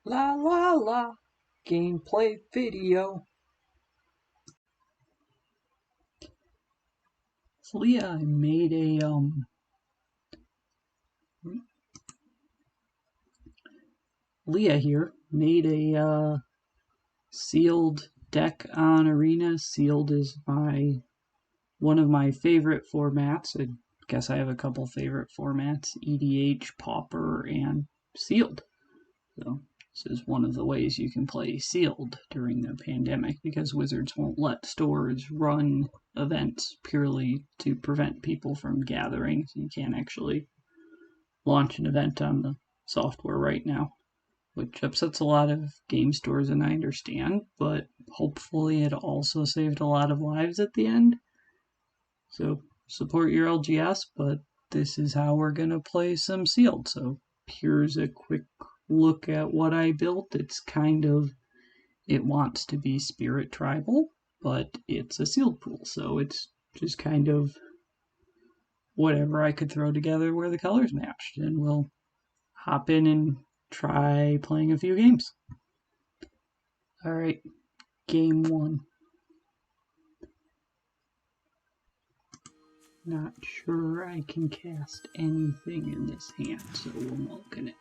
La la la. Gameplay video. So Leah made Leah here made a sealed deck on Arena. Sealed is one of my favorite formats. I guess I have a couple favorite formats: EDH, Pauper, and Sealed. So this is one of the ways you can play Sealed during the pandemic because Wizards won't let stores run events purely to prevent people from gathering. So you can't actually launch an event on the software right now, which upsets a lot of game stores, and I understand, but hopefully it also saved a lot of lives at the end. So support your LGS, but this is how we're going to play some Sealed. So here's a quick look at what I built. It wants to be Spirit Tribal, but it's a sealed pool, so it's just kind of whatever I could throw together where the colors matched, and we'll hop in and try playing a few games. Alright, game one. Not sure I can cast anything in this hand, so we'll welcome it.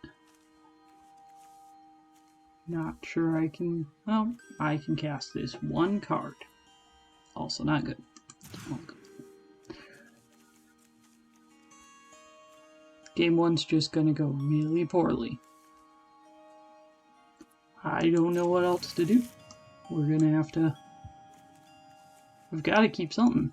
Not sure I can... Well, I can cast this one card. Also not good. Game one's just gonna go really poorly. I don't know what else to do. We're gonna have to... We've gotta keep something.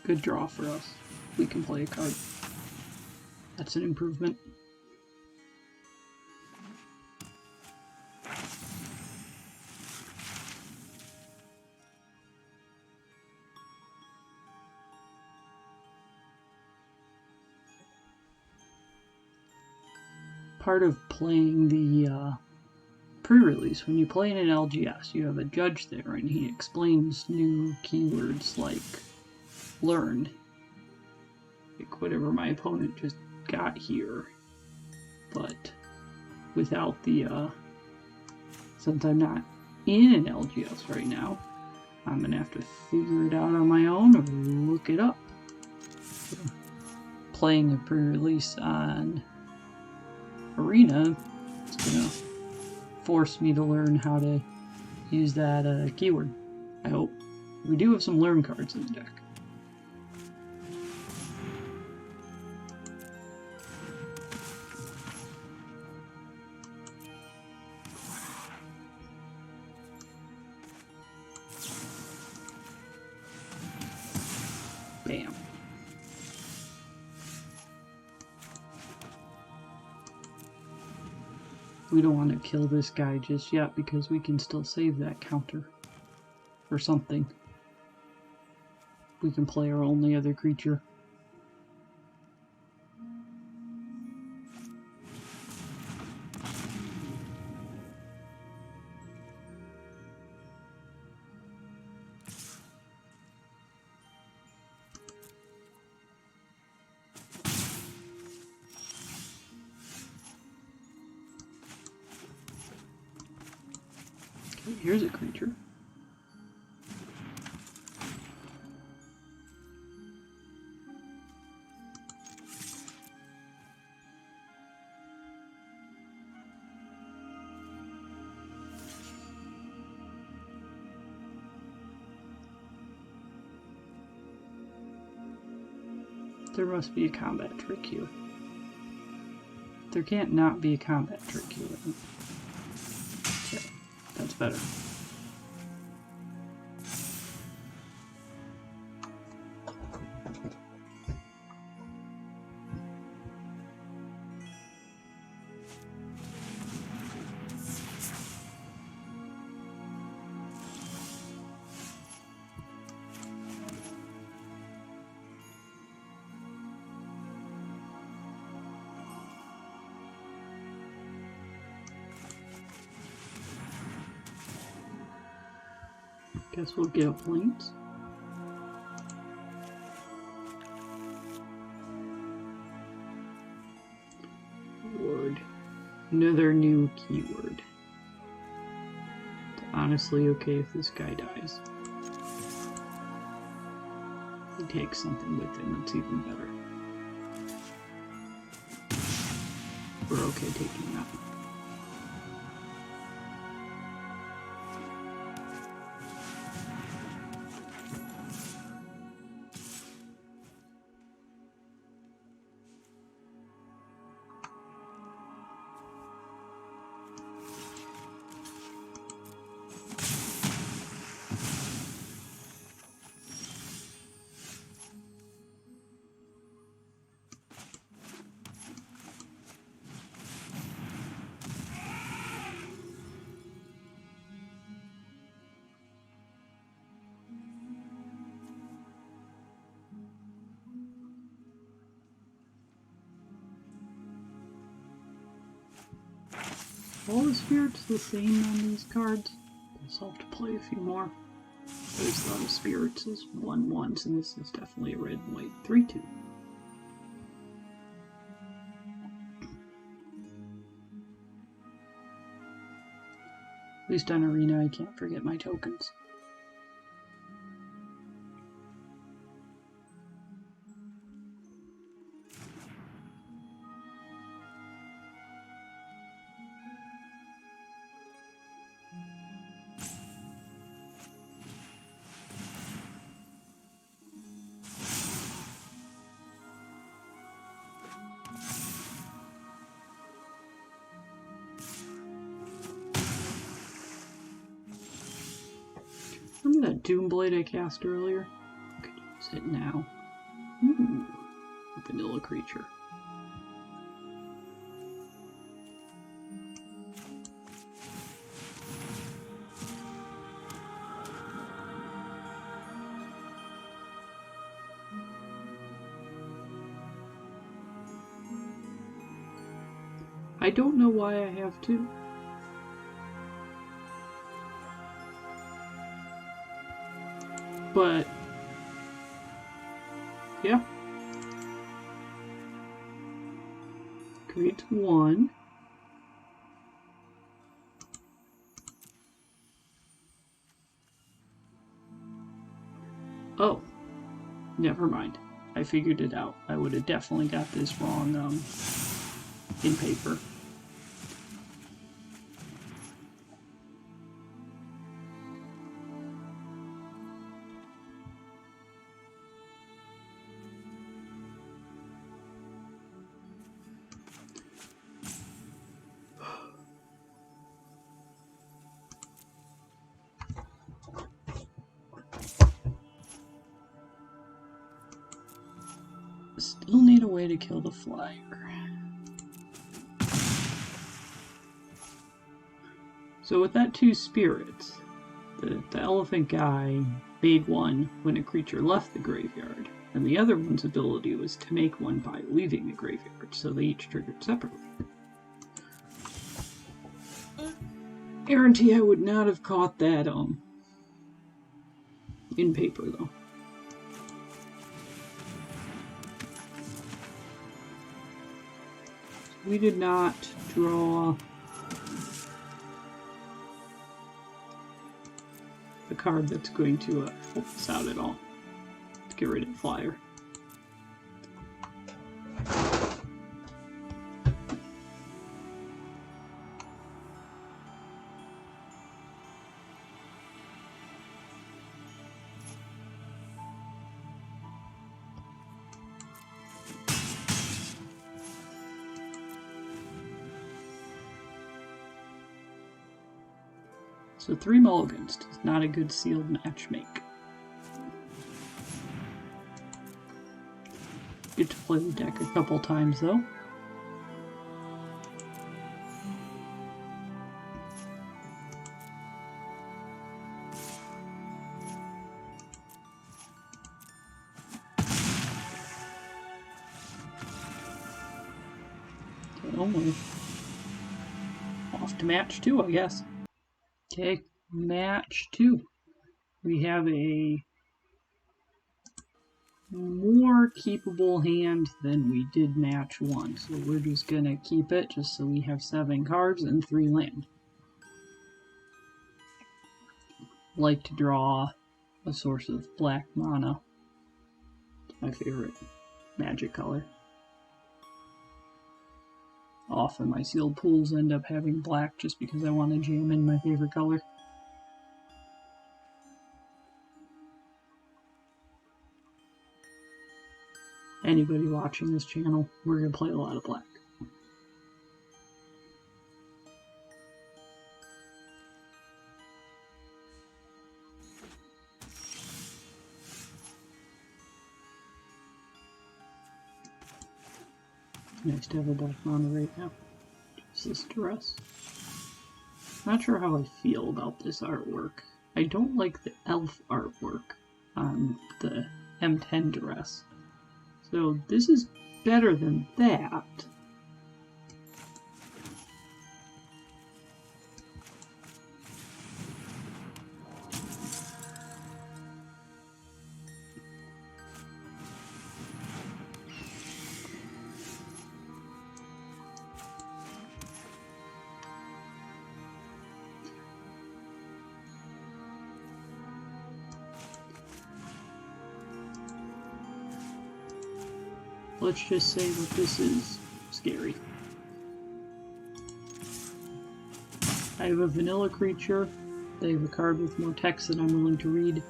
Good draw for us. We can play a card. That's an improvement. Part of playing the pre-release, when you play in an LGS, you have a judge there and he explains new keywords like learned, like whatever my opponent just got here, but without the since I'm not in an LGS right now, I'm gonna have to figure it out on my own or look it up. So, playing a pre-release on Arena, it's gonna force me to learn how to use that keyword. I hope. We do have some learn cards in the deck. Bam. We don't want to kill this guy just yet because we can still save that counter or something. We can play our only other creature. Okay, here's a creature. There must be a combat trick here. There can't not be a combat trick here. Okay, that's better. Guess we'll get a planes. Word. Another new keyword. It's honestly okay if this guy dies. He takes something with him that's even better. We're okay taking that. All the spirits the same on these cards. Guess I'll have to play a few more. There's a lot of spirits as 1/1s, and this is definitely a red and white 3/2. At least on Arena I can't forget my tokens. Remember that Doomblade I cast earlier? I could use it now. Ooh, a vanilla creature. I don't know why I have to. But, yeah. Create 1. Oh, never mind. I figured it out. I would have definitely got this wrong in paper. Still need a way to kill the flyer. So with that 2 spirits, the elephant guy made 1 when a creature left the graveyard, and the other one's ability was to make 1 by leaving the graveyard, so they each triggered separately. Guarantee I would not have caught that in paper though. We did not draw the card that's going to help us out at all. Let's get rid of the flyer. So 3 mulligans does not a good sealed match make. Get to play the deck a couple times though. So we're off to match 2, I guess. Okay, match 2. we have a more keepable hand than we did match 1, so we're just gonna keep it just so we have 7 cards and 3 land. Like to draw a source of black mana. It's my favorite magic color. Often my sealed pools end up having black just because I want to jam in my favorite color. Anybody watching this channel, we're going to play a lot of black. Nice to have a black mana right now. Just this duress. Not sure how I feel about this artwork. I don't like the elf artwork on the M10 duress. So this is better than that. Let's just say that this is scary. I have a vanilla creature. They have a card with more text than I'm willing to read.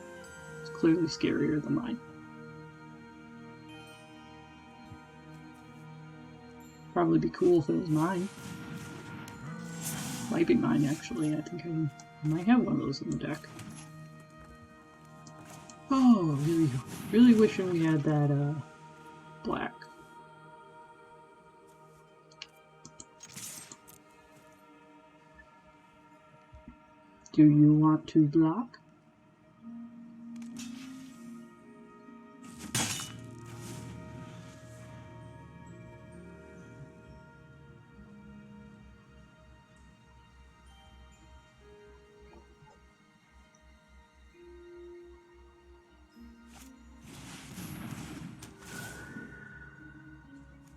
It's clearly scarier than mine. Probably be cool if it was mine. Might be mine, actually. I think I might have one of those in the deck. Oh, really wishing we had that, black. Do you want to block?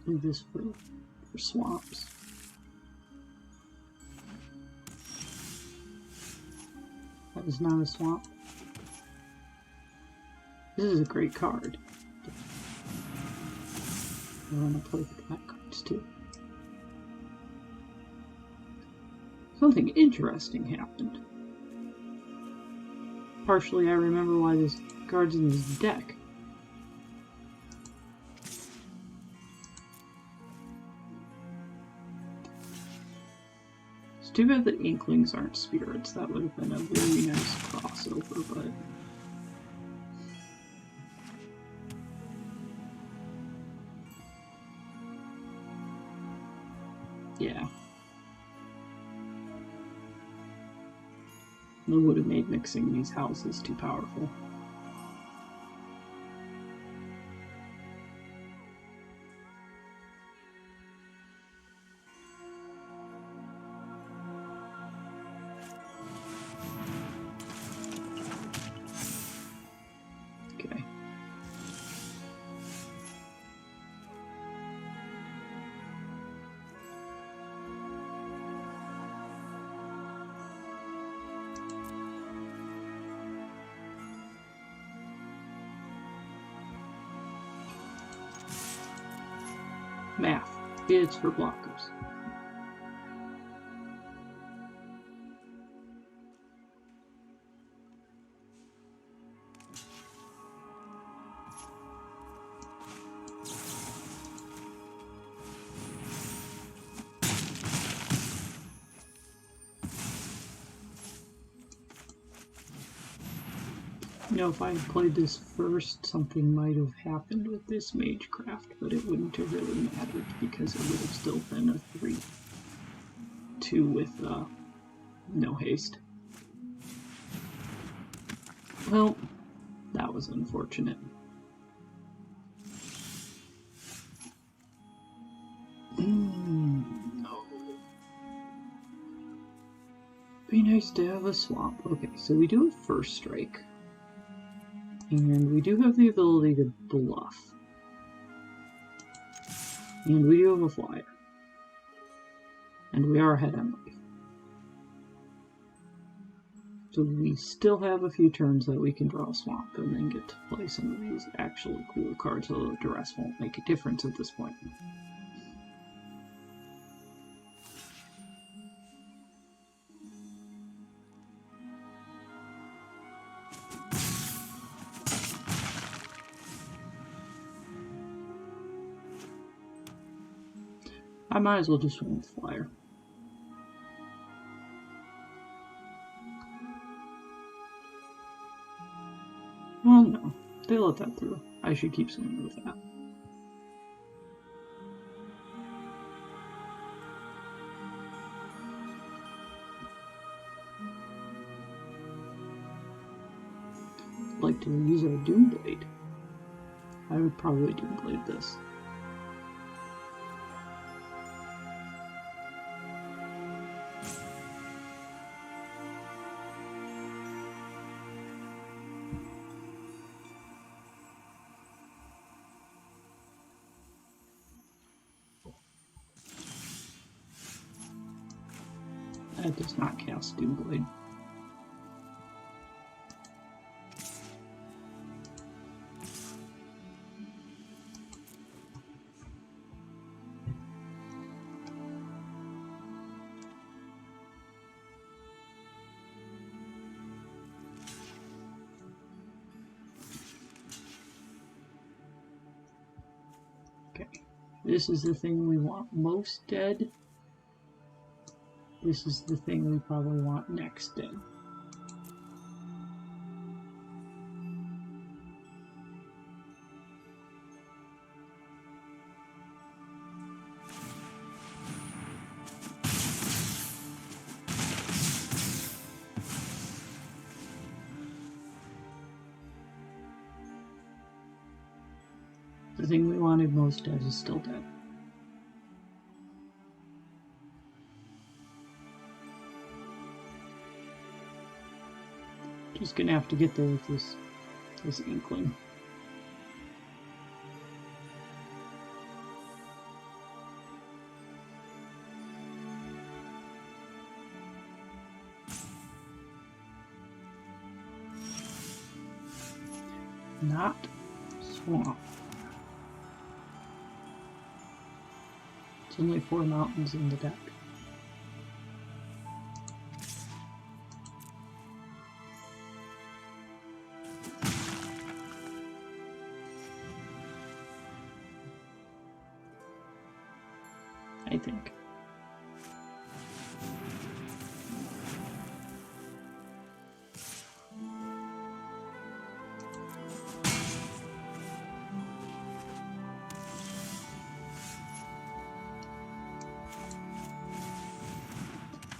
Do this for swamps. That was not a swamp. This is a great card. I want to play the black cards too. Something interesting happened. Partially I remember why this card's in this deck. It's too bad the Inklings aren't spirits. That would have been a very nice crossover, but... yeah. That would have made mixing these houses too powerful. Okay. Math. It's for blockers. You know, if I had played this first, something might have happened with this Magecraft, but it wouldn't have really mattered because it would have still been a 3/2 with no haste. Well, that was unfortunate. No. Be nice to have a swamp. Okay, so we do a first strike. And we do have the ability to bluff. And we do have a flyer. And we are ahead on life. So we still have a few turns that we can draw a swamp and then get to play some of these actually cool cards, although duress won't make a difference at this point. I might as well just swing with flyer. Well, no. They let that through. I should keep swinging with that. I'd like to use a Doomblade. I would probably Doomblade this. That does not cast Doomblade. Okay, this is the thing we want most dead. This is the thing we probably want next dead. The thing we wanted most dead is still dead. Just gonna have to get there with this inkling. Not swamp. It's only 4 mountains in the deck. I think.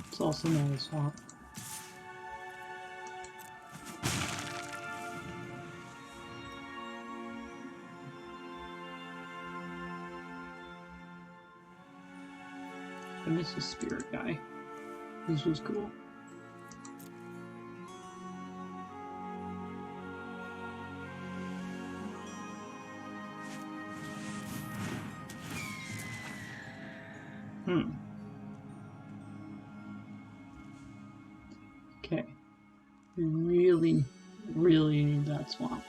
It's also not a swamp. And this is Spirit Guy. This was cool. Okay. We really, really need that swamp.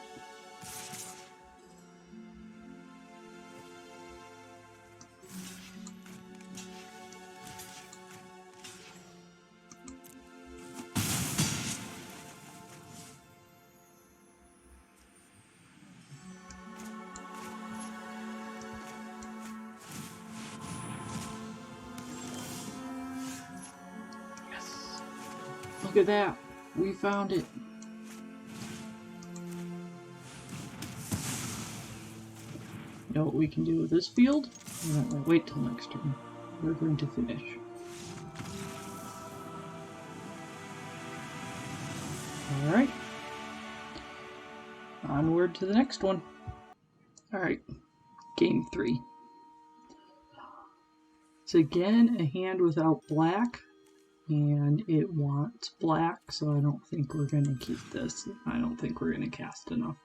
Look at that. We found it. You know what we can do with this field? We're not going to wait till next turn. We're going to finish. Alright. Onward to the next one. Alright. Game 3. It's again a hand without black. And it wants black, so I don't think we're going to keep this. I don't think we're going to cast enough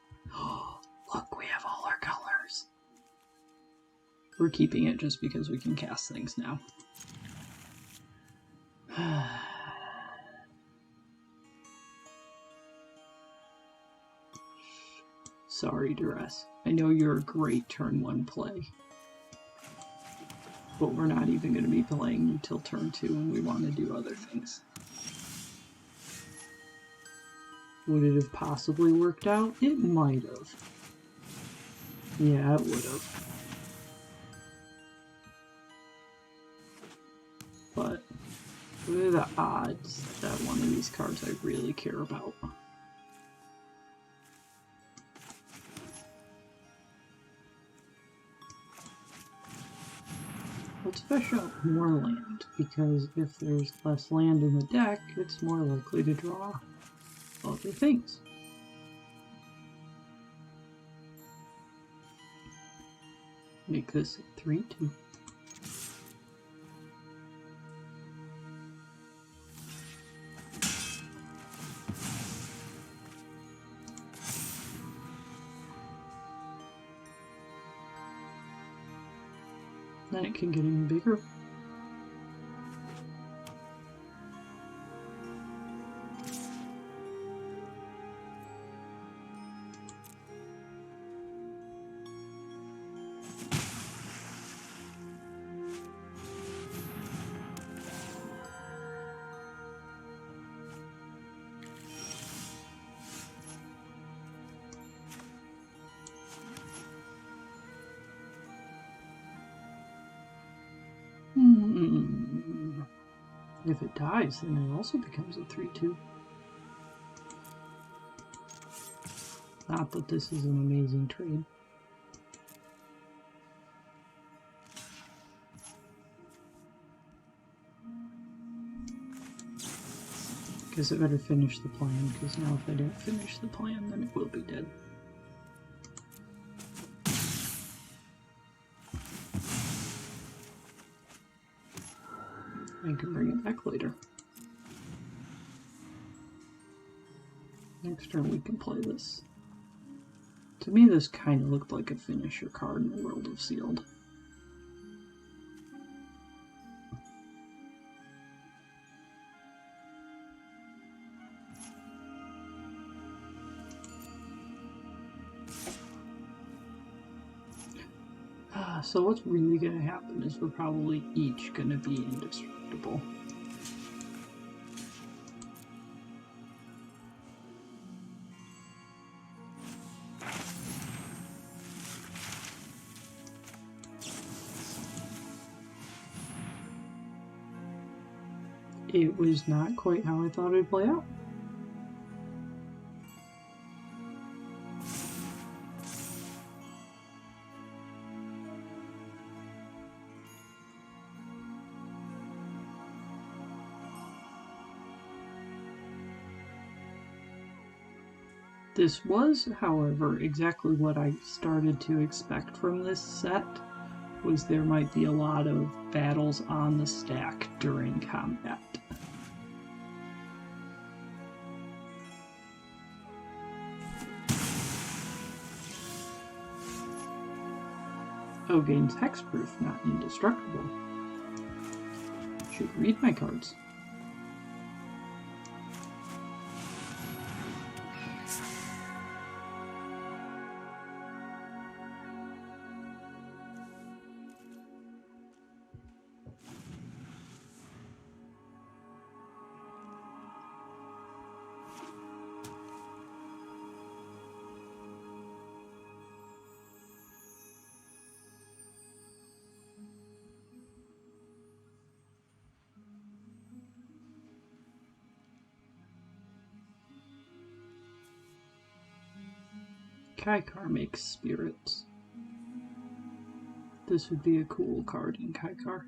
Look, we have all our colors. We're keeping it just because we can cast things now. Sorry, Duress. I know you're a great turn 1 play. But we're not even going to be playing until turn 2 and we want to do other things. Would it have possibly worked out? It might have. Yeah, it would have. But what are the odds that one of these cards I really care about? Let's fish out more land, because if there's less land in the deck, it's more likely to draw other things. Make this a 3/2. Then it can get even bigger. If it dies, then it also becomes a 3/2. Not that this is an amazing trade. Guess I better finish the plan, because now if I don't finish the plan, then it will be dead. I can bring it back later. Next turn we can play this. To me, this kind of looked like a finisher card in the World of Sealed. So what's really going to happen is we're probably each going to be indestructible. It was not quite how I thought it'd play out. This was, however, exactly what I started to expect from this set, was there might be a lot of battles on the stack during combat. Oh, gains hexproof, not indestructible. Should read my cards. Kaikar makes spirits. This would be a cool card in Kaikar.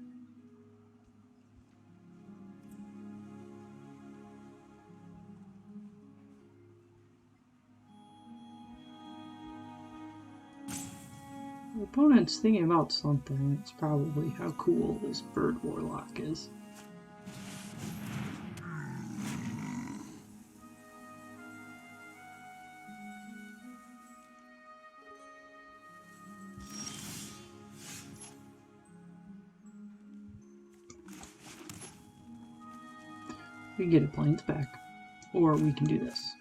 The opponent's thinking about something. It's probably how cool this bird warlock is. We get a planes back. Or we can do this.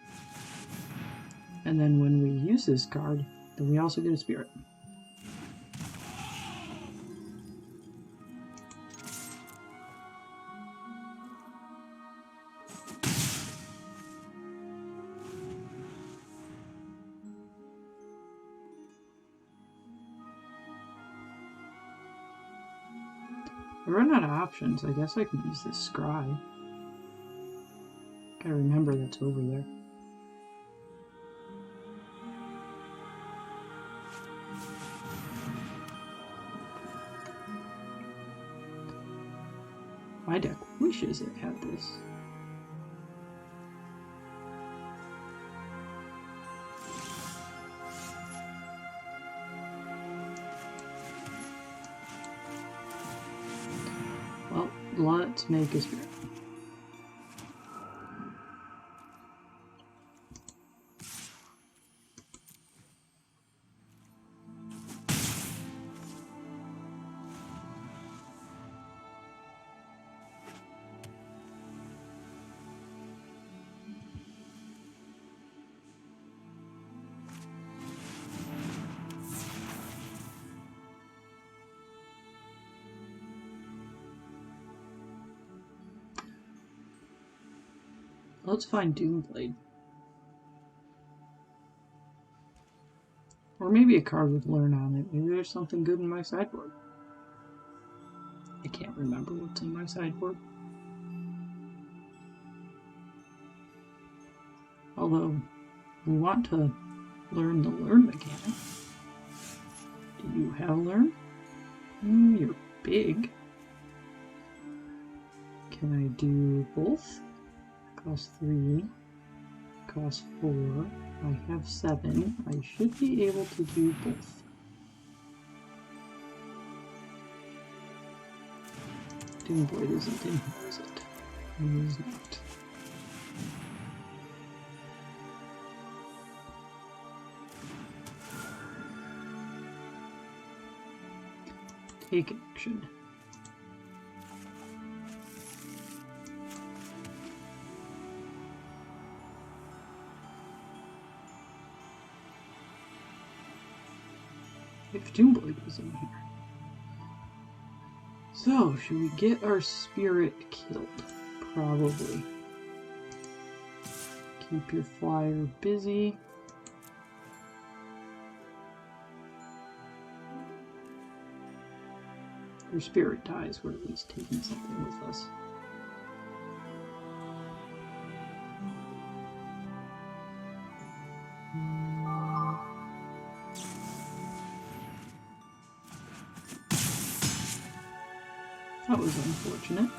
And then when we use this card, then we also get a spirit. I run out of options. I guess I can use this scry. Gotta remember that's over there. My deck wishes it had this. Well, let's make a spirit. Let's find Doomblade. Or maybe a card with Learn on it. Maybe there's something good in my sideboard. I can't remember what's in my sideboard. Although, we want to learn the Learn mechanic. Do you have Learn? You're big. Can I do both? Cost 3. Cost 4. I have 7. I should be able to do both. Doomblade isn't in here, is it? It is not. Take action. If Doomblade was in here. So, should we get our spirit killed? Probably. Keep your flyer busy. Your spirit dies, we're at least taking something with us. That was unfortunate.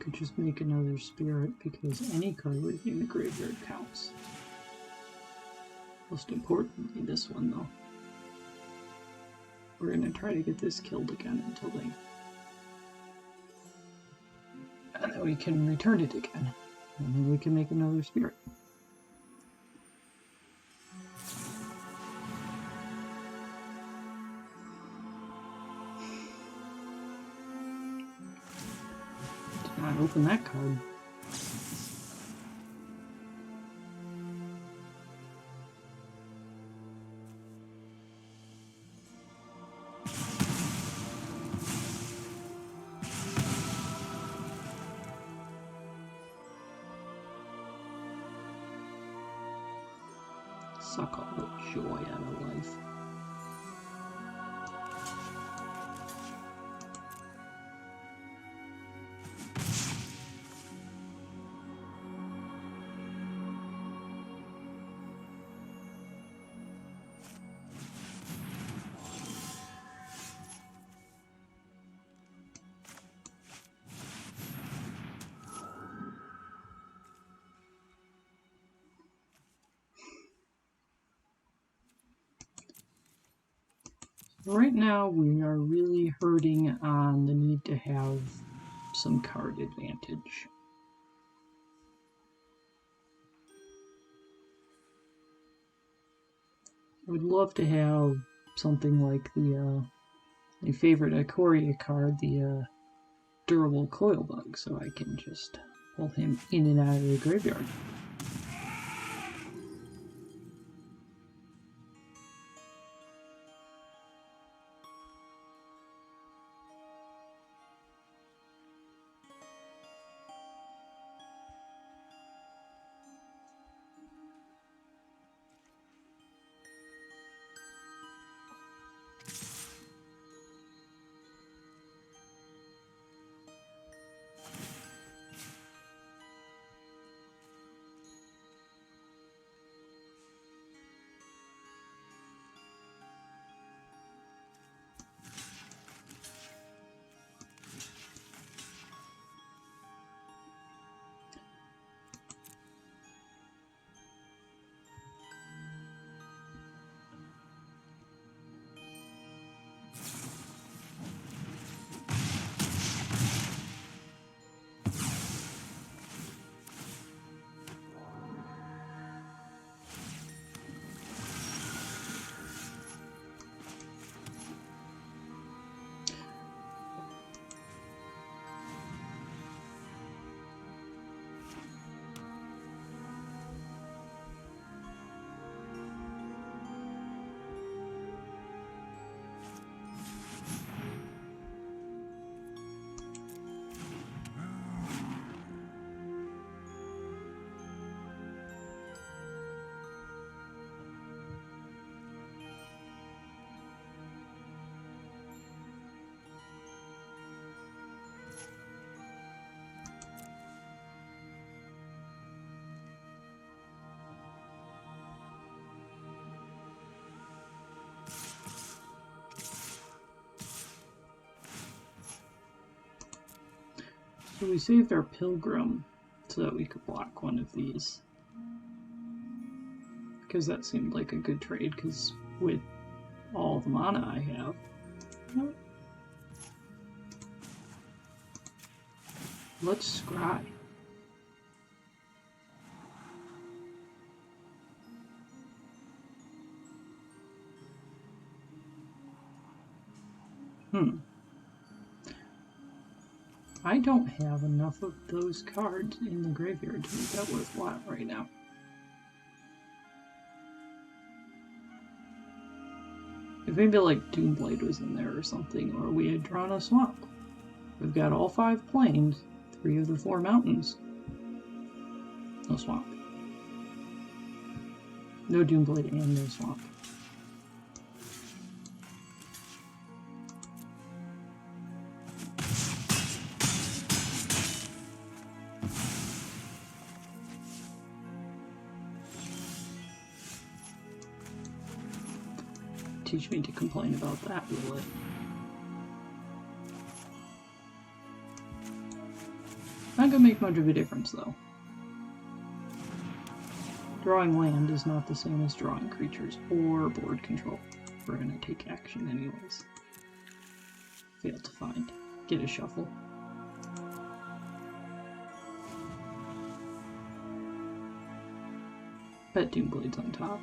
Could just make another spirit because any card within the graveyard counts. Most importantly, this one though. We're gonna try to get this killed again until they... And then we can return it again. And then we can make another spirit. Did not open that card. Suck all the joy out of life. Right now we are really hurting on the need to have some card advantage. I would love to have something like the my favorite Ikoria card, the Durable Coil Bug, so I can just pull him in and out of the graveyard. So we saved our Pilgrim so that we could block one of these. Because that seemed like a good trade, because with all the mana I have. Let's scry. I don't have enough of those cards in the graveyard to make that worthwhile right now. If maybe like Doomblade was in there or something, or we had drawn a swamp. We've got all 5 plains, 3 of the 4 mountains. No swamp. No Doomblade and no swamp. Teach me to complain about that, will it? Not gonna make much of a difference, though. Drawing land is not the same as drawing creatures or board control. We're gonna take action anyways. Fail to find. Get a shuffle. Bet Doomblade's on top.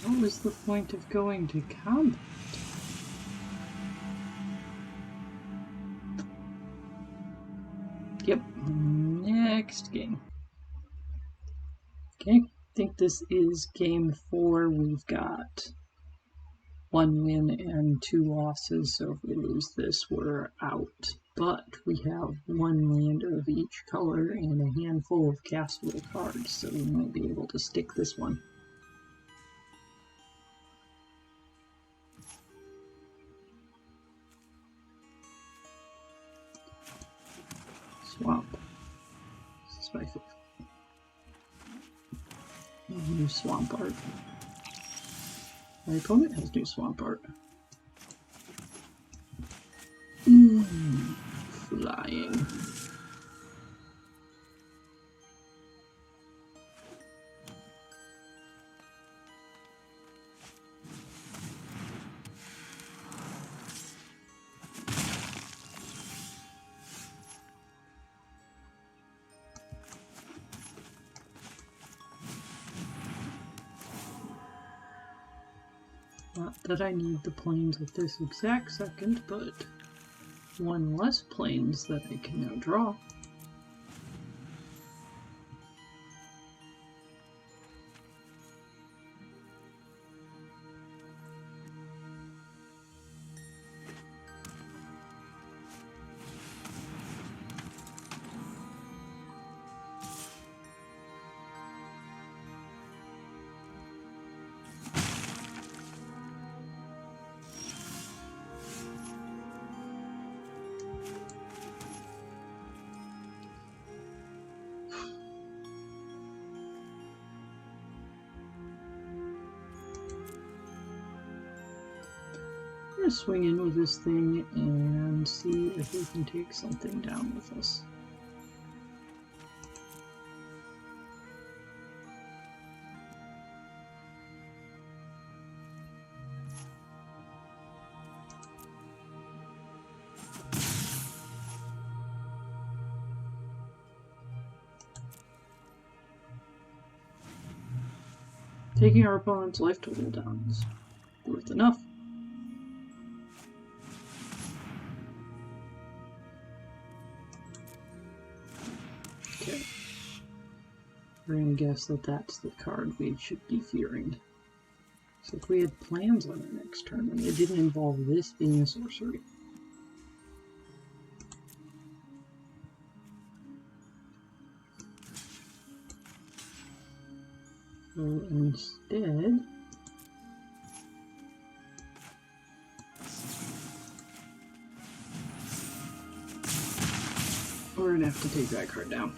What was the point of going to combat? Yep, next game. Okay, I think this is game 4. We've got 1 win and 2 losses, so if we lose this, we're out. But we have 1 land of each color and a handful of castable cards, so we might be able to stick this one. Swamp. This is my favorite. New swamp art. My opponent has new swamp art. Flying. Not that I need the planes at this exact second, but 1 less planes that I can now draw. I'm going to swing in with this thing and see if we can take something down with us. Taking our opponent's life total down is worth enough. Okay. We're going to guess that that's the card we should be fearing. So if we had plans on our next turn, and it didn't involve this being a sorcery. So instead, we're going to have to take that card down.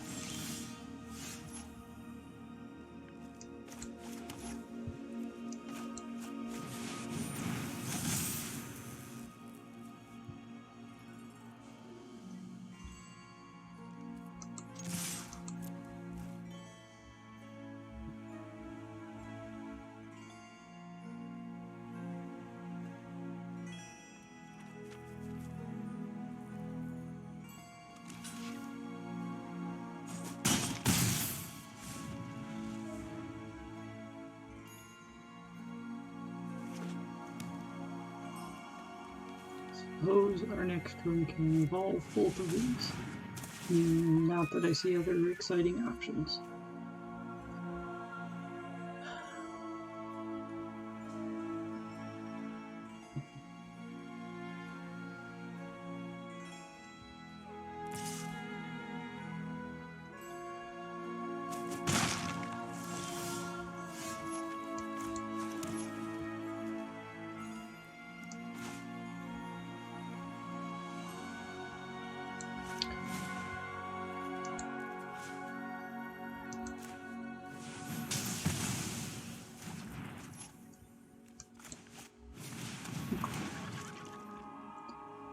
Suppose our next turn can involve both of these. Not that I see other exciting options.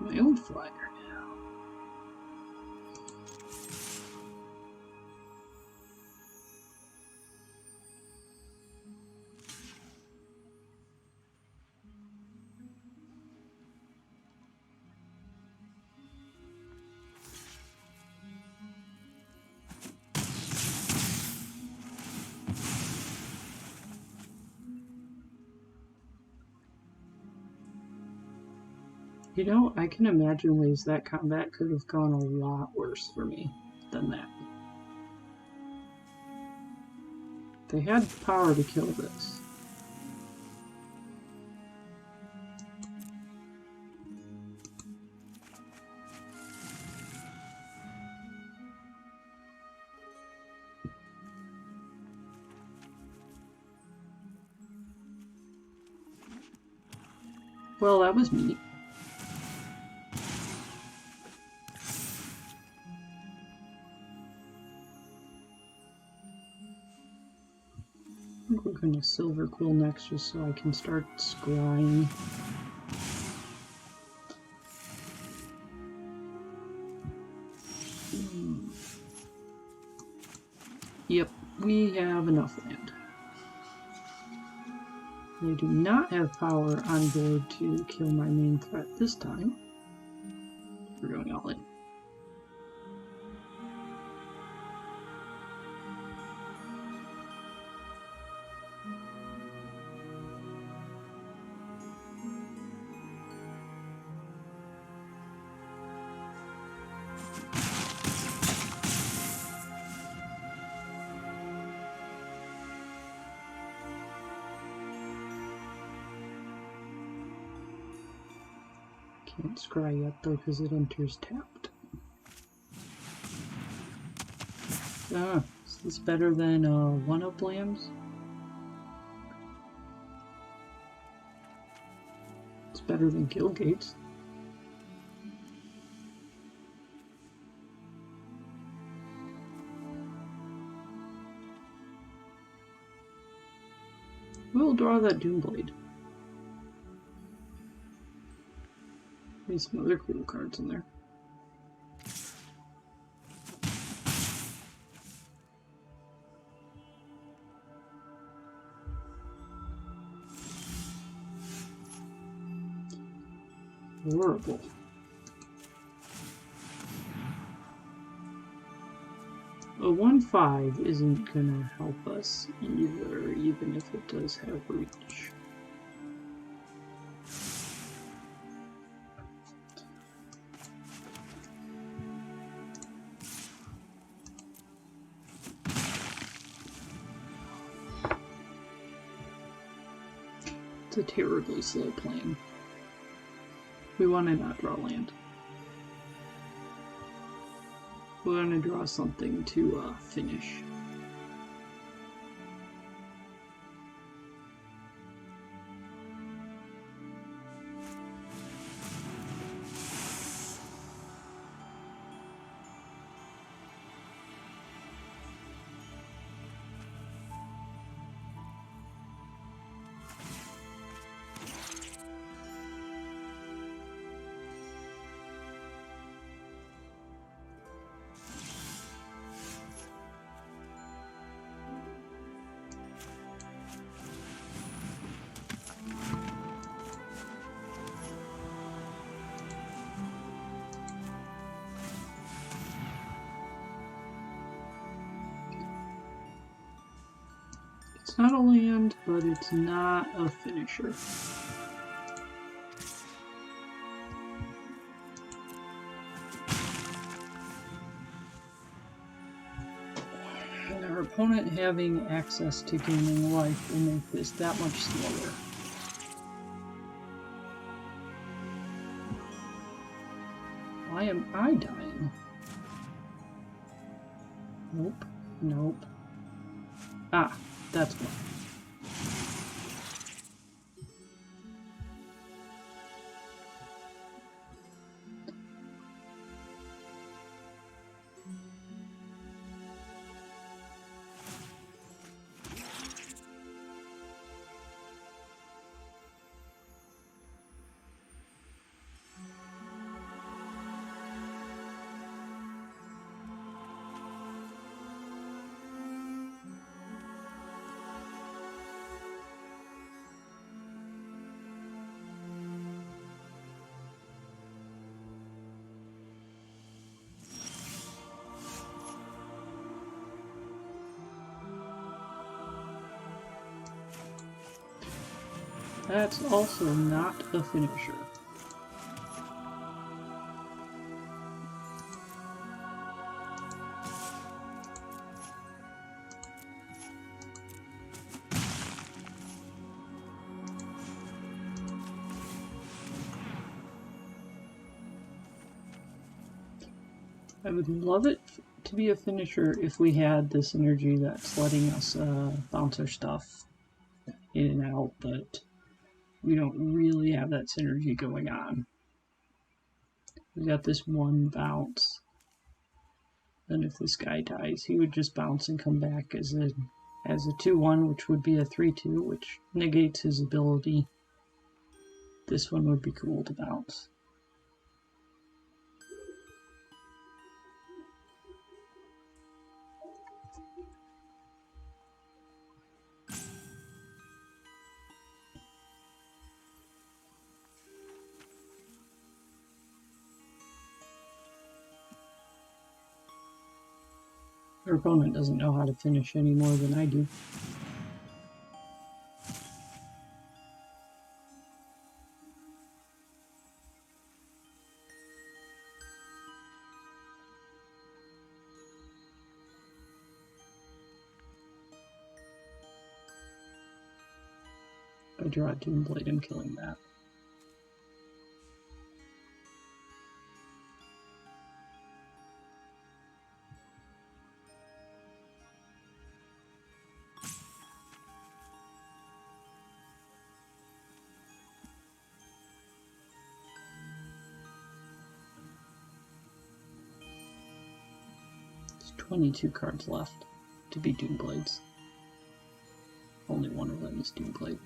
My own flyer now. You know, I can imagine ways that combat could have gone a lot worse for me than that. They had the power to kill this. Well, that was neat. I think we're going to silver quill next just so I can start scrying. Yep, we have enough land. I do not have power on board to kill my main threat this time. We're going all in. Can't scry yet though because it enters tapped. Ah, is this better than 1-up lands? It's better than Guild Gates. We'll draw that Doomblade. There's some other cool cards in there. Horrible. A 1/5 isn't gonna help us either, even if it does have reach. It's a terribly slow plan. We want to not draw land. We want to draw something to finish. It's not a land, but it's not a finisher. And our opponent having access to gaining life will make this that much slower. Why am I dying? Nope. Nope. Ah, that's why. That's also not a finisher. I would love it to be a finisher if we had this energy that's letting us bounce our stuff in and out, but we don't really have that synergy going on. We got this one bounce. Then if this guy dies, he would just bounce and come back as a 2/1, which would be a 3/2, which negates his ability. This one would be cool to bounce. Your opponent doesn't know how to finish any more than I do. If I draw a Doomblade, I'm killing that. There's 22 cards left to be Doomblades. Only one of them is Doomblade.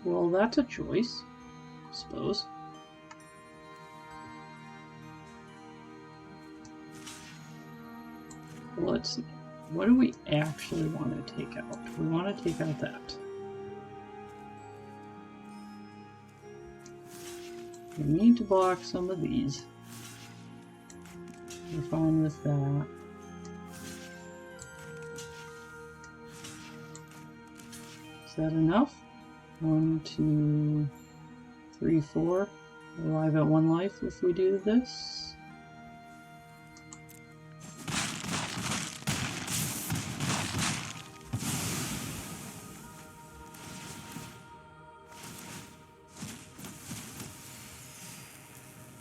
Well, that's a choice, I suppose. Well, let's see. What do we actually want to take out? We want to take out that. We need to block some of these. We're fine with that. Is that enough? 1, 2, 3, 4. We're alive at 1 life if we do this.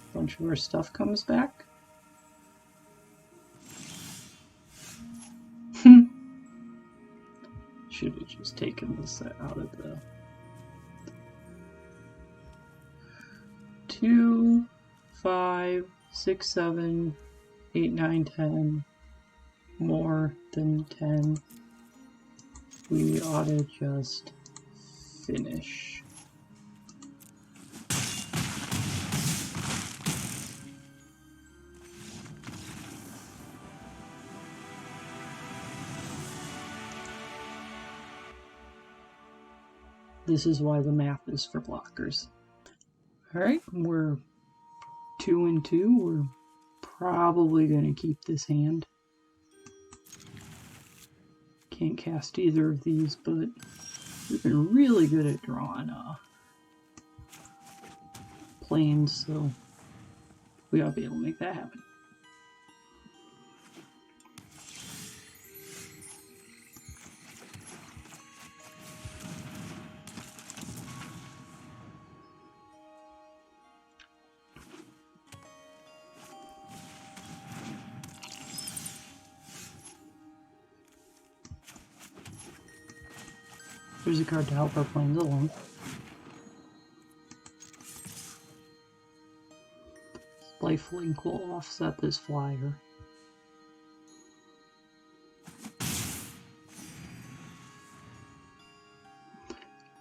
A bunch of our stuff comes back. Should have just taken this out of the 2, 5, 6, 7, 8, 9, 10. More than 10. We ought to just finish. This is why the math is for blockers. Alright, we're 2 and 2. We're probably going to keep this hand. Can't cast either of these, but we've been really good at drawing planes, so we ought to be able to make that happen. There's a card to help our planes along. Lifelink will offset this flyer.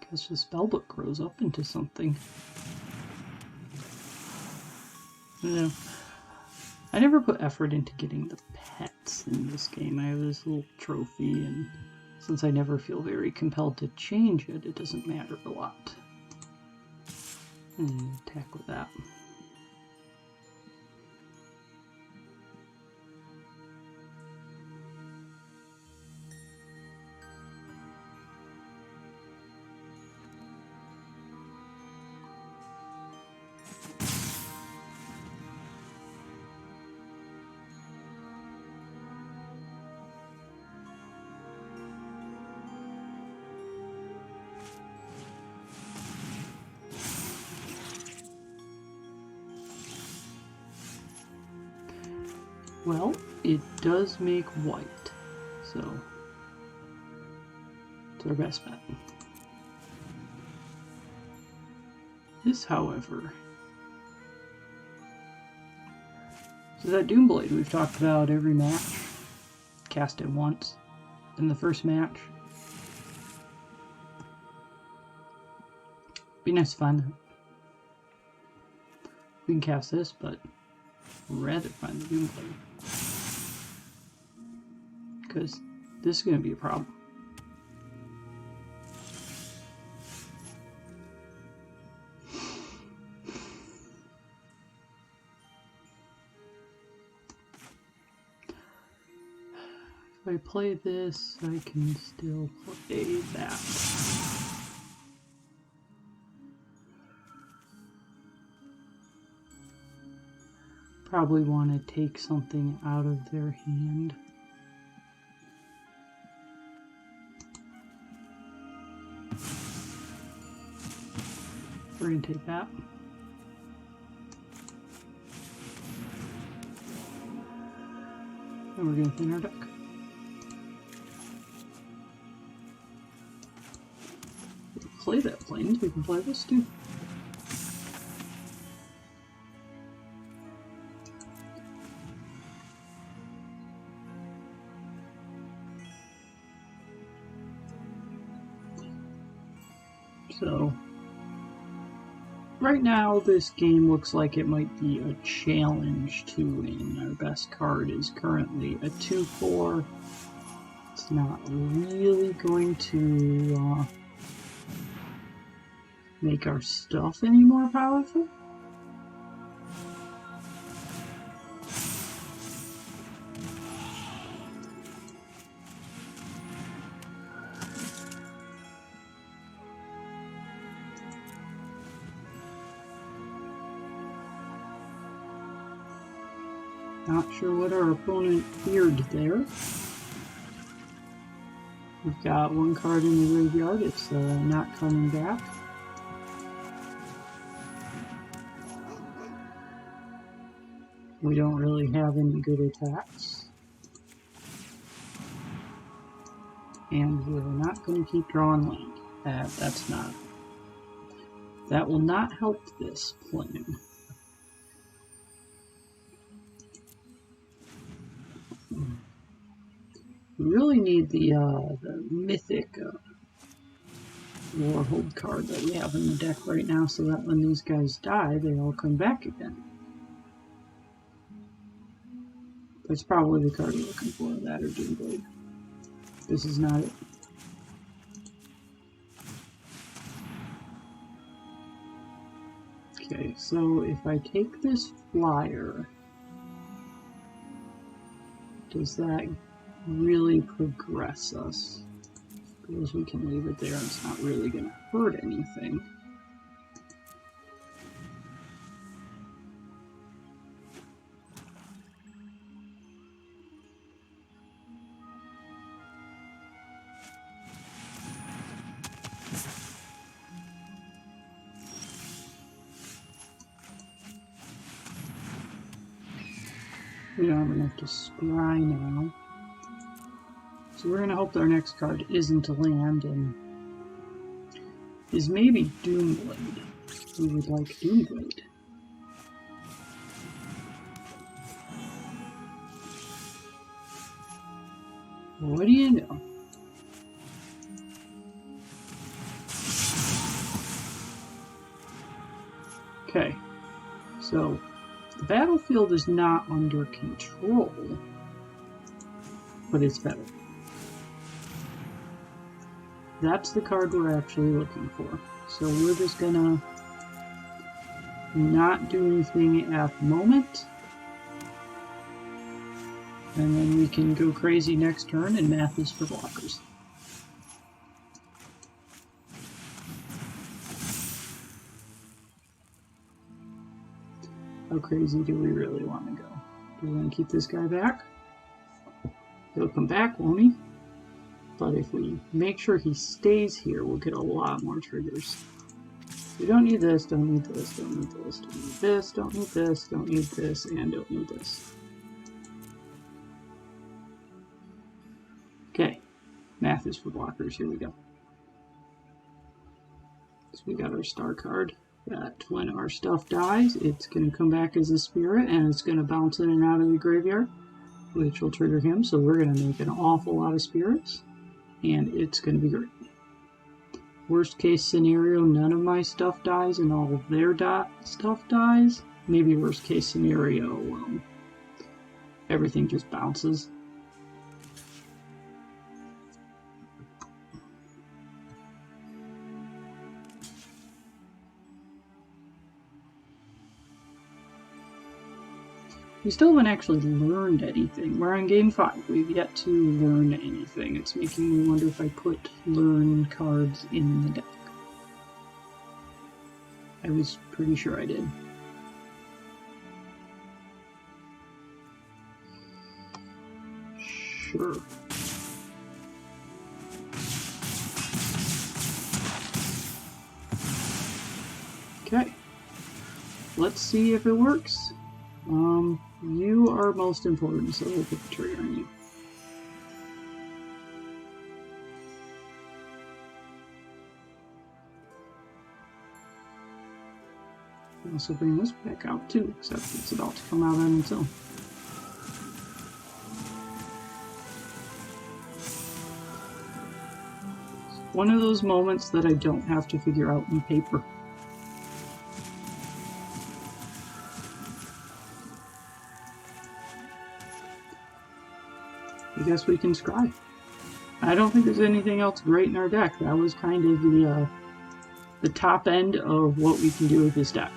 Guess the spellbook grows up into something. No. I never put effort into getting the pets in this game. I have this little trophy, and since I never feel very compelled to change it, it doesn't matter a lot. And attack with that. Well, it does make white, so it's our best bet. This, however, so that Doomblade we've talked about every match. Cast it once in the first match. Be nice to find that. We can cast this, but I'd rather find the Doomblade. Because this is going to be a problem. If I play this, I can still play that. Probably want to take something out of their hand. We're going to take that. And we're going to thin our deck. Play that planes, we can play this too. So, right now this game looks like it might be a challenge to win. Our best card is currently a 2/4. It's not really going to make our stuff any more powerful. Not sure what our opponent feared there. We've got one card in the graveyard, it's not coming back. We don't really have any good attacks. And we're not going to keep drawing land. That will not help this plan. We really need the mythic Lorehold card that we have in the deck right now, so that when these guys die, they all come back again. That's probably the card you're looking for, that or Doomblade. This is not it. Okay, so if I take this flyer, does that really progress us? Because we can leave it there, it's not really going to hurt anything. We don't have enough to scry now. So we're going to hope that our next card isn't a land and is maybe Doomblade. We would like Doomblade. What do you know? Okay, so the battlefield is not under control, but it's better. That's the card we're actually looking for. So we're just gonna not do anything at the moment. And then we can go crazy next turn and math is for blockers. How crazy do we really want to go? Do we want to keep this guy back? He'll come back, won't he? But if we make sure he stays here, we'll get a lot more triggers. We don't need this, don't need this, don't need this, don't need this, don't need this, don't need this, and don't need this. Math is for blockers. Here we go. So we got our star card. That when our stuff dies, it's going to come back as a spirit, and it's going to bounce in and out of the graveyard, which will trigger him. So we're going to make an awful lot of spirits, and it's going to be great. Worst case scenario, none of my stuff dies and all of their stuff dies. Maybe worst case scenario, everything just bounces. We still haven't actually learned anything. We're on game 5. We've yet to learn anything. It's making me wonder if I put learn cards in the deck. I was pretty sure I did. Sure. Okay. Let's see if it works. You are most important, so we'll put the trigger on you. We'll also bring this back out too, except it's about to come out on its own. It's one of those moments that I don't have to figure out in paper. I guess we can scry. I don't think there's anything else great in our deck. That was kind of the top end of what we can do with this deck.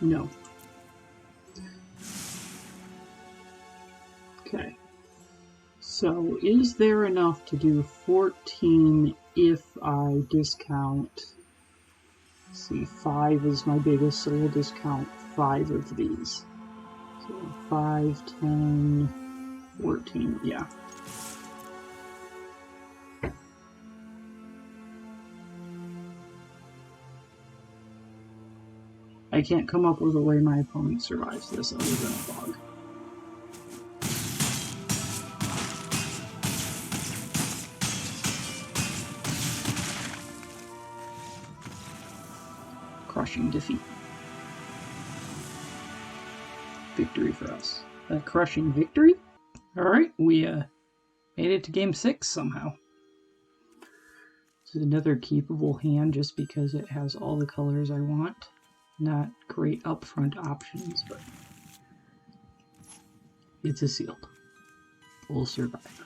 No. Okay. So, is there enough to do 14 if I discount... Let's see, 5 is my biggest, so we'll discount 5 of these. So 5, 10, 14, yeah. I can't come up with a way my opponent survives this other than a fog. Crushing defeat. Victory for us. A crushing victory? Alright, we made it to game 6 somehow. This is another keepable hand just because it has all the colors I want. Not great upfront options, but it's a sealed. We'll survive.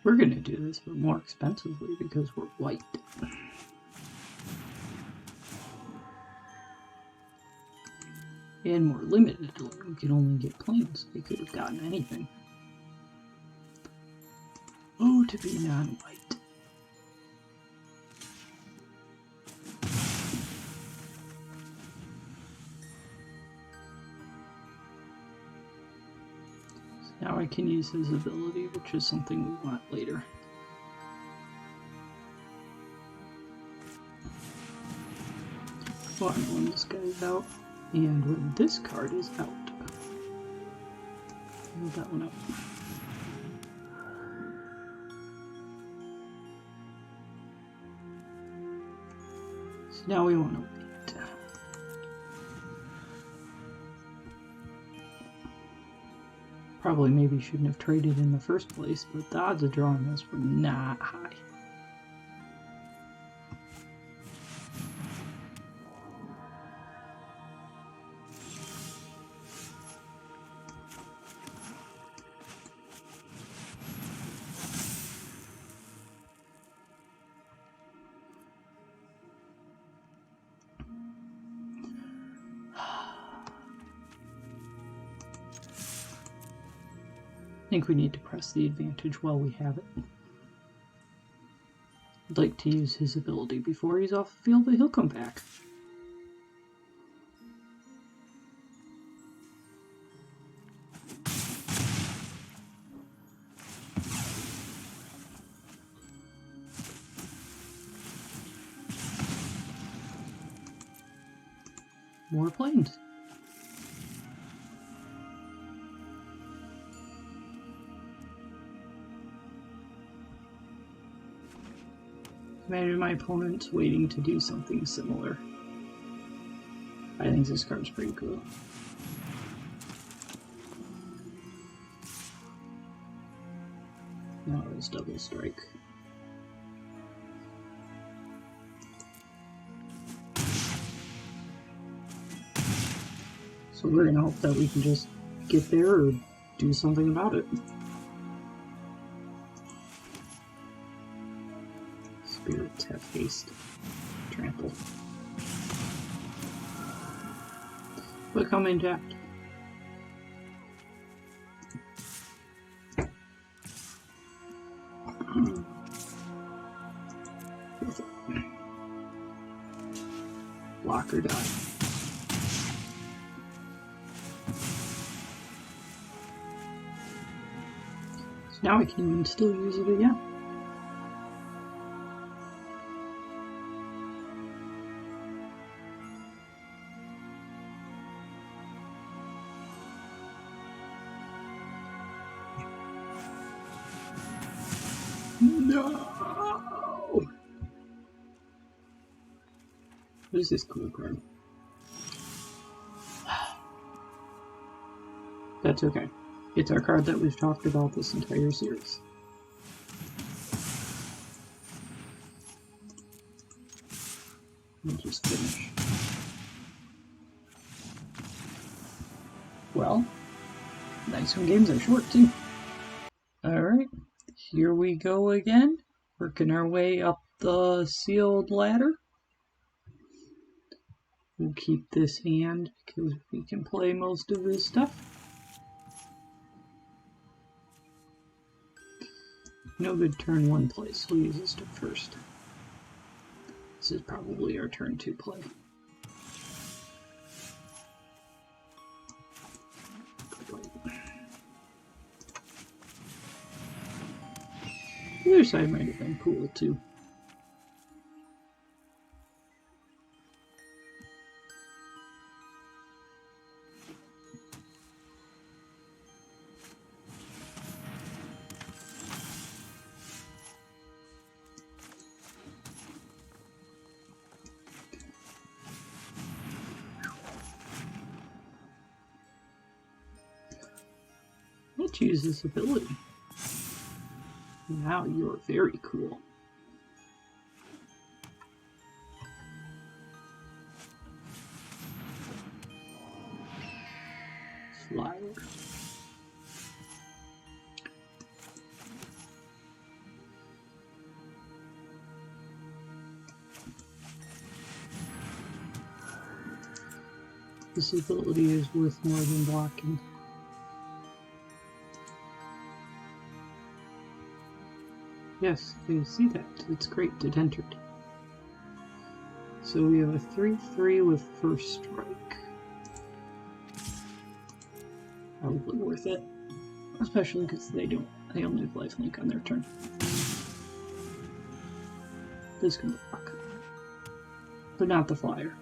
We're going to do this, but more expensively because we're white. And more limited. We can only get plains. We could have gotten anything. Oh, to be non-white. Now I can use his ability, which is something we want later. Fun when this guy's out, and when this card is out. Move that one out. So now we want to wait. Probably maybe shouldn't have traded in the first place, but the odds of drawing this were not high. I think we need to press the advantage while we have it. I'd like to use his ability before he's off the field, but he'll come back. More planes. Imagine my opponent's waiting to do something similar. I think this card's pretty cool. Now it's double strike. So we're gonna hope that we can just get there or do something about it. Spirits have haste. Trample. Become intact. Block or die. So now I can even still use it again. No! What is this cool card? That's okay. It's our card that we've talked about this entire series. We'll just finish. Well, nice when games are short too. Alright, here we go again. Working our way up the sealed ladder. We'll keep this hand because we can play most of this stuff. No good turn 1 play, so we'll use this turn first. This is probably our turn 2 play. The other side might have been cool too. Let's use this ability. Now you're very cool. Flyer. This ability is worth more than blocking. Yes, I see that. It's great. It entered. So we have a 3/3 with first strike. Probably worth it. Especially because they only have lifelink on their turn. This can block. But not the flyer.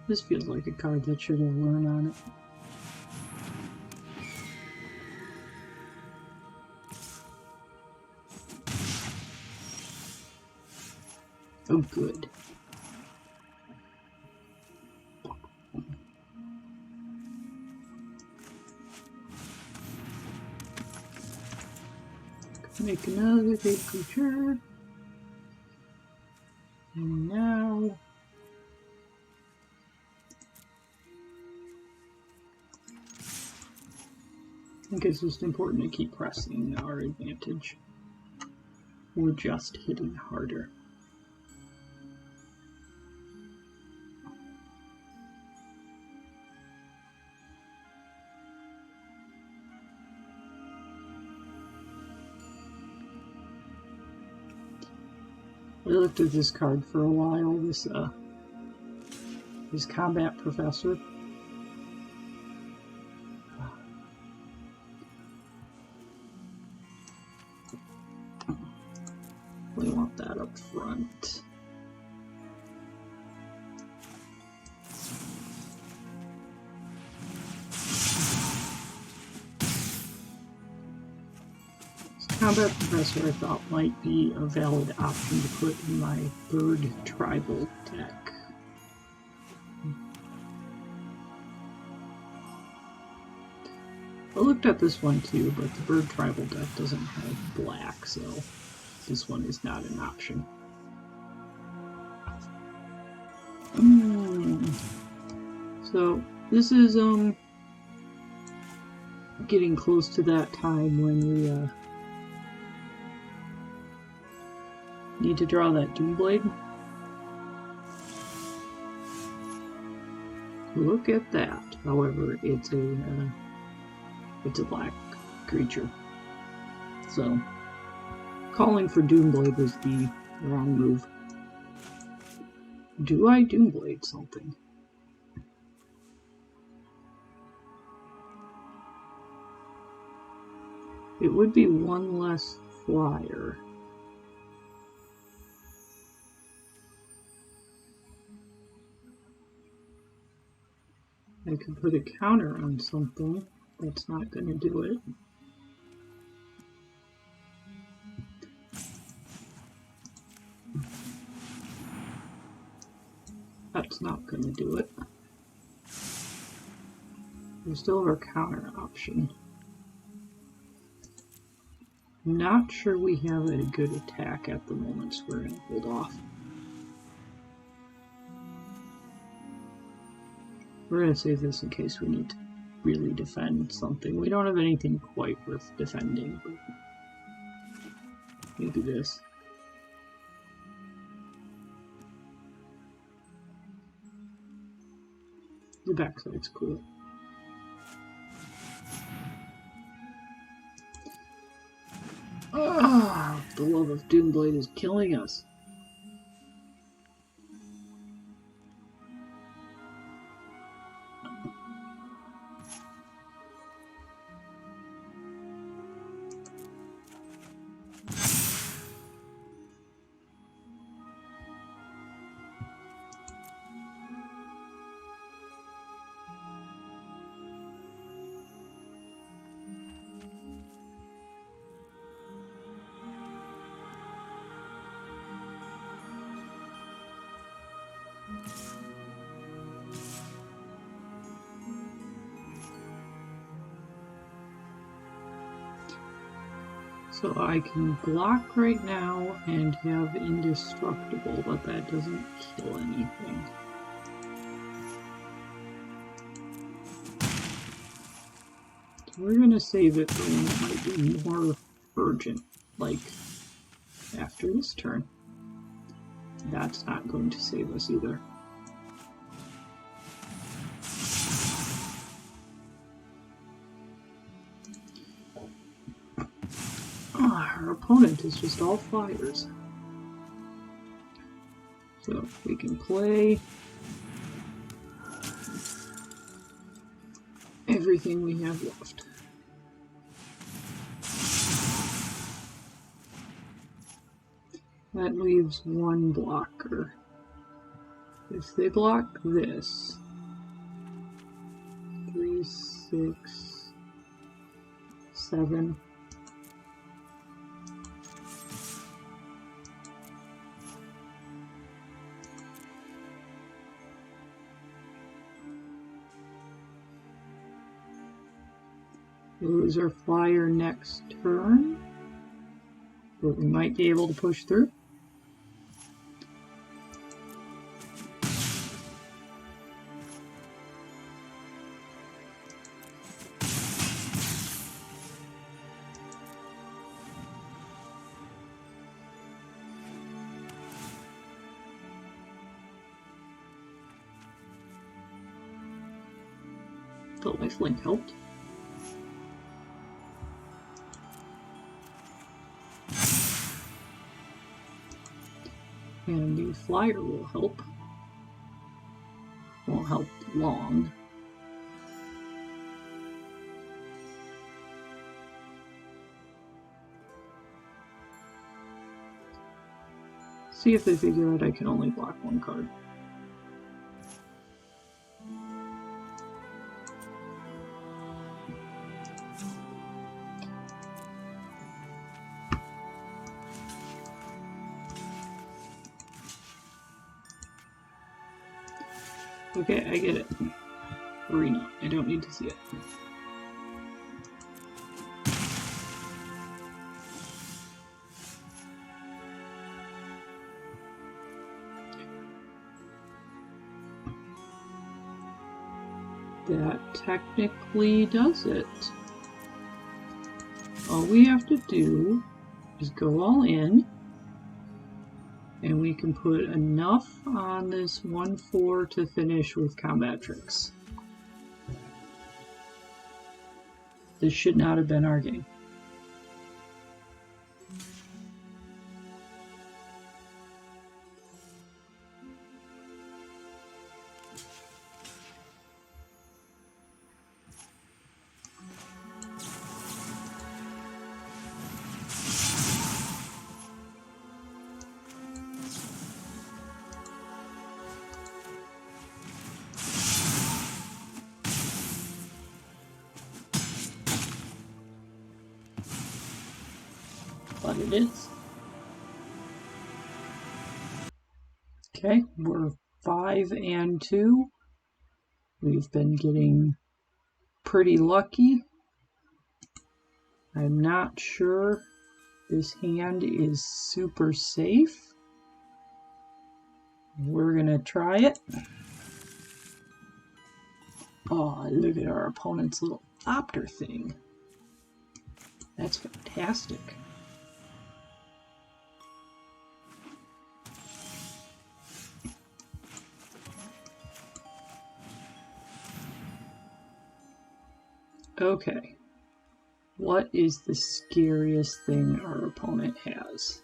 This feels like a card that should have learned on it. Oh, good. Make another big creature. And now... I think it's just important to keep pressing our advantage. We're just hitting harder. I looked at this card for a while, this combat professor. We want that up front. Combat Professor I thought might be a valid option to put in my bird tribal deck. I looked at this one too, but the bird tribal deck doesn't have black, so this one is not an option. So this is getting close to that time when we need to draw that Doomblade. Look at that. However, it's a black creature. So calling for Doomblade was the wrong move. Do I Doomblade something? It would be one less flyer. I could put a counter on something. That's not going to do it. That's not going to do it. We still have our counter option. Not sure we have a good attack at the moment, so we're going to hold off. We're going to save this in case we need to really defend something. We don't have anything quite worth defending, but maybe this. The backside's cool. Ah, the love of Doomblade is killing us. So I can block right now and have indestructible, but that doesn't kill anything. So we're going to save it for when it might be more urgent, like after this turn. That's not going to save us either. Our opponent is just all flyers. So we can play everything we have left. That leaves one blocker. If they block this, 3, 6, 7. We'll lose our flyer next turn, but we might be able to push through. The lifelink helped. And a new flyer will help. Won't help long. See if they figure out I can only block one card. Okay, I get it. Arena. I don't need to see it. That technically does it. All we have to do is go all in, and we can put enough on this 1/4 to finish with combat tricks. This should not have been our game. But it is. Okay, we're 5-2. We've been getting pretty lucky. I'm not sure this hand is super safe. We're gonna try it. Oh, look at our opponent's little opter thing. That's fantastic. Okay, what is the scariest thing our opponent has?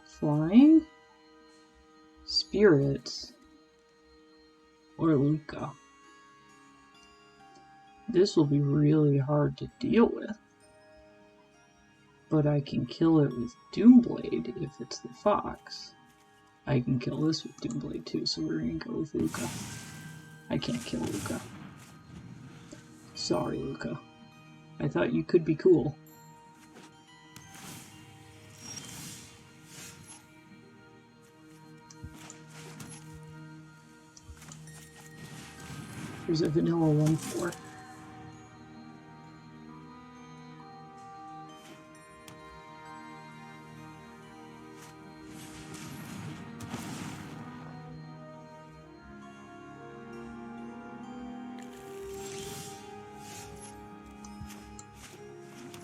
Flying, spirits, or Luca. This will be really hard to deal with, but I can kill it with Doomblade if it's the fox. I can kill this with Doomblade too, so we're gonna go with Luca. I can't kill Luca. Sorry, Luca. I thought you could be cool. There's a vanilla 1/4.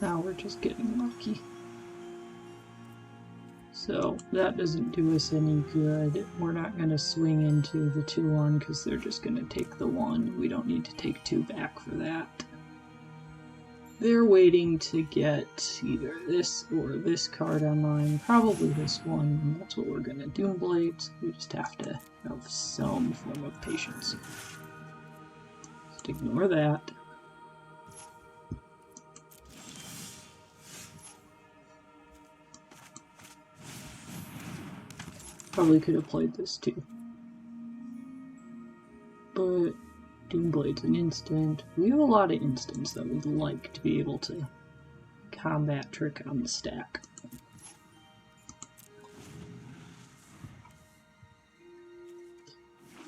Now we're just getting lucky. So that doesn't do us any good. We're not going to swing into the 2/1 because they're just going to take the 1. We don't need to take 2 back for that. They're waiting to get either this or this card online, probably this one, and that's what we're going to Doomblade, so we just have to have some form of patience. Just ignore that. Probably could have played this too. But Doomblade's an instant. We have a lot of instants that we'd like to be able to combat trick on the stack.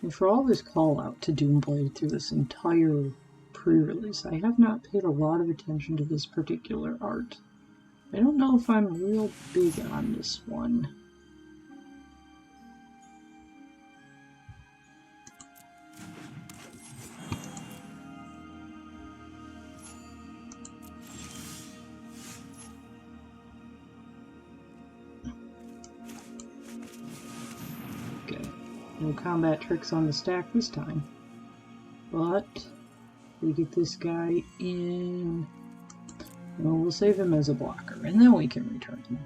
And for all this call out to Doomblade through this entire pre-release, I have not paid a lot of attention to this particular art. I don't know if I'm real big on this one. Okay, no combat tricks on the stack this time. But we get this guy in. Well, we'll save him as a blocker, and then we can return him.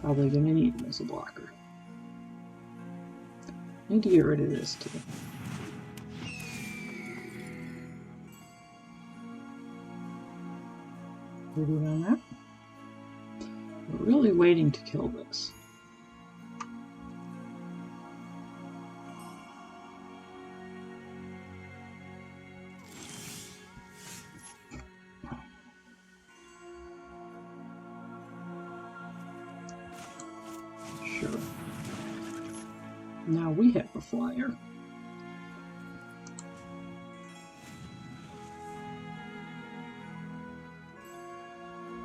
Probably gonna need him as a blocker. Need to get rid of this too. Ready on that? We're really waiting to kill this. Sure. Now we have a flyer.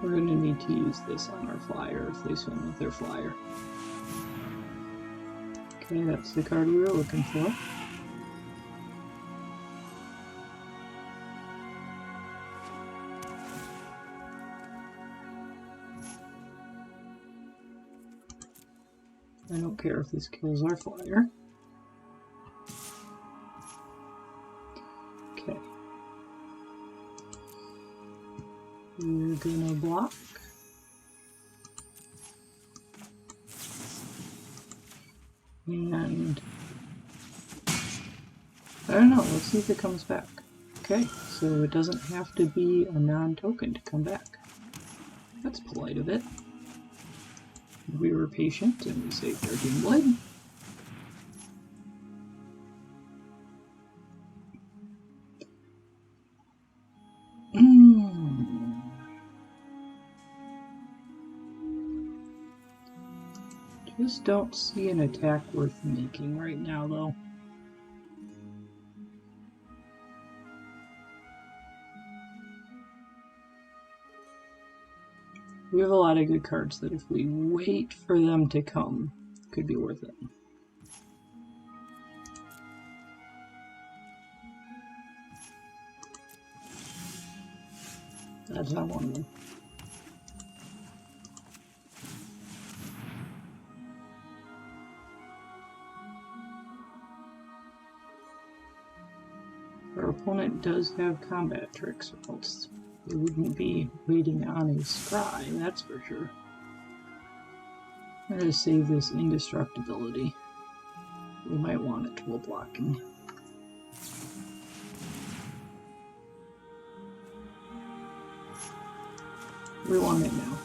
We're going to need to use this on our flyer if they swim with their flyer. Okay, that's the card we were looking for. I don't care if this kills our flyer. Okay. We're gonna block. And I don't know, let's see if it comes back. Okay, so it doesn't have to be a non-token to come back. That's polite of it. We were patient and we saved our Doomblade. Just don't see an attack worth making right now, though. We have a lot of good cards that if we wait for them to come, could be worth it. That's not one of them. Our opponent does have combat tricks, or else they wouldn't be waiting on a scry, that's for sure. I'm going to save this indestructibility. We might want it while blocking. We want it now.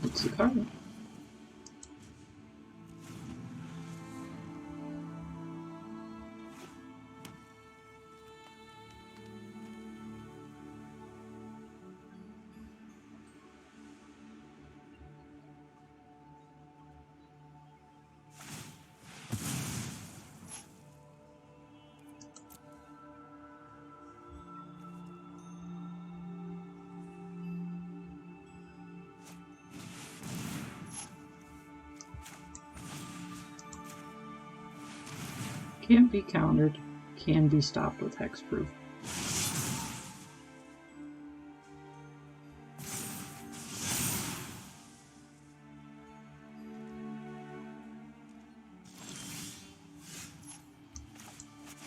It's a card. Can't be countered, can be stopped with hexproof.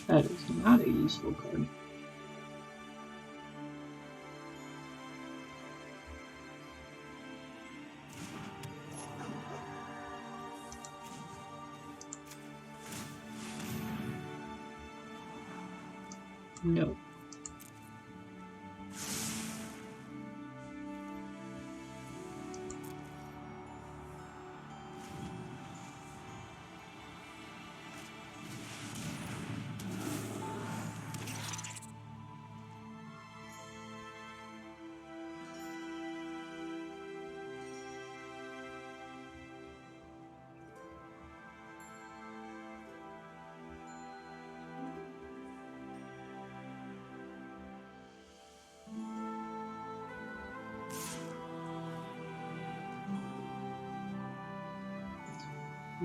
That is not a useful card. No.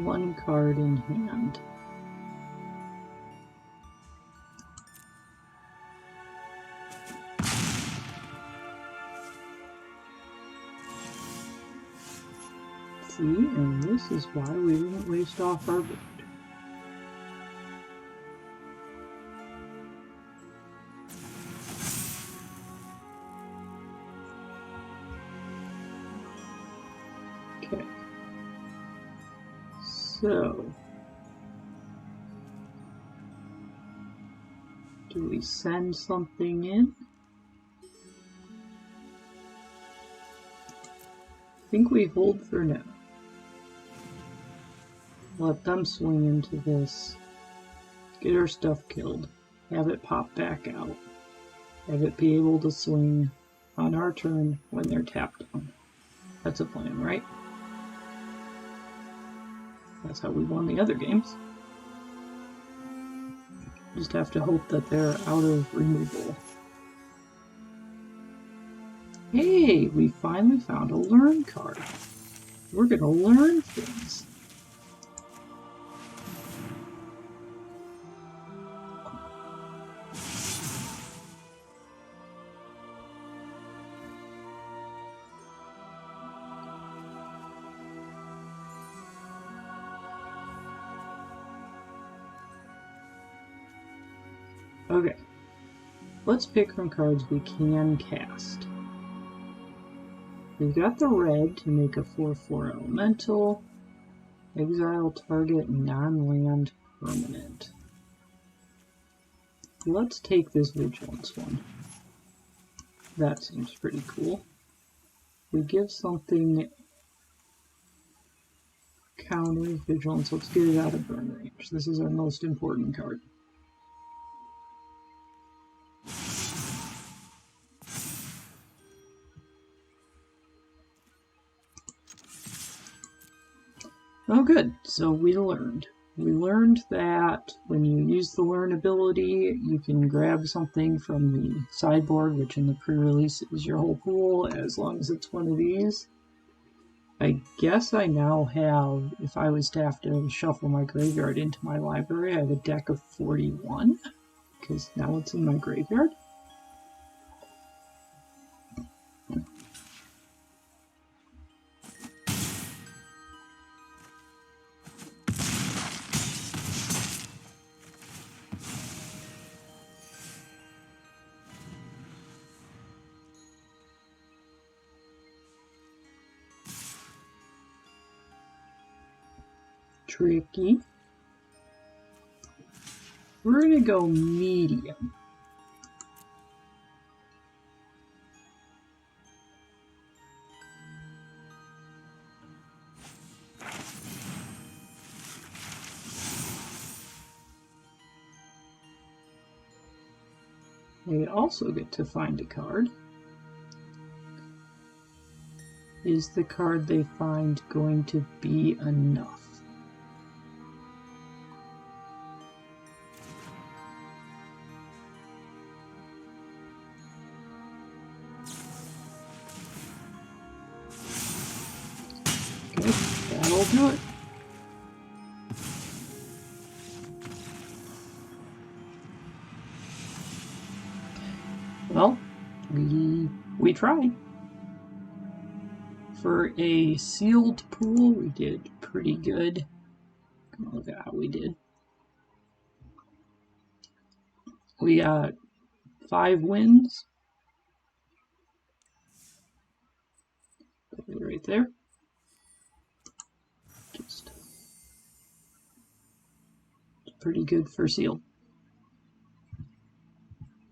One card in hand. See, and this is why we didn't waste off our board. Okay. So, do we send something in? I think we hold for now. Let them swing into this. Get our stuff killed. Have it pop back out. Have it be able to swing on our turn when they're tapped on. That's a plan, right? That's how we won the other games. Just have to hope that they're out of removal. Hey, we finally found a learn card. We're gonna learn things. Okay, let's pick from cards we can cast. We've got the red to make a 4/4 elemental. Exile target non-land permanent. Let's take this vigilance one. That seems pretty cool. We give something counters vigilance. Let's get it out of burn range. This is our most important card. Oh good, so we learned. We learned that when you use the learn ability, you can grab something from the sideboard, which in the pre-release is your whole pool, as long as it's one of these. I guess I now have, if I was to have to shuffle my graveyard into my library, I have a deck of 41, because now it's in my graveyard. Tricky. We're gonna go medium. They also get to find a card. Is the card they find going to be enough? Okay, that'll do it. Well, we tried. For a sealed pool, we did pretty good. Look at how we did. We got 5 wins. Right there. Just pretty good for sealed.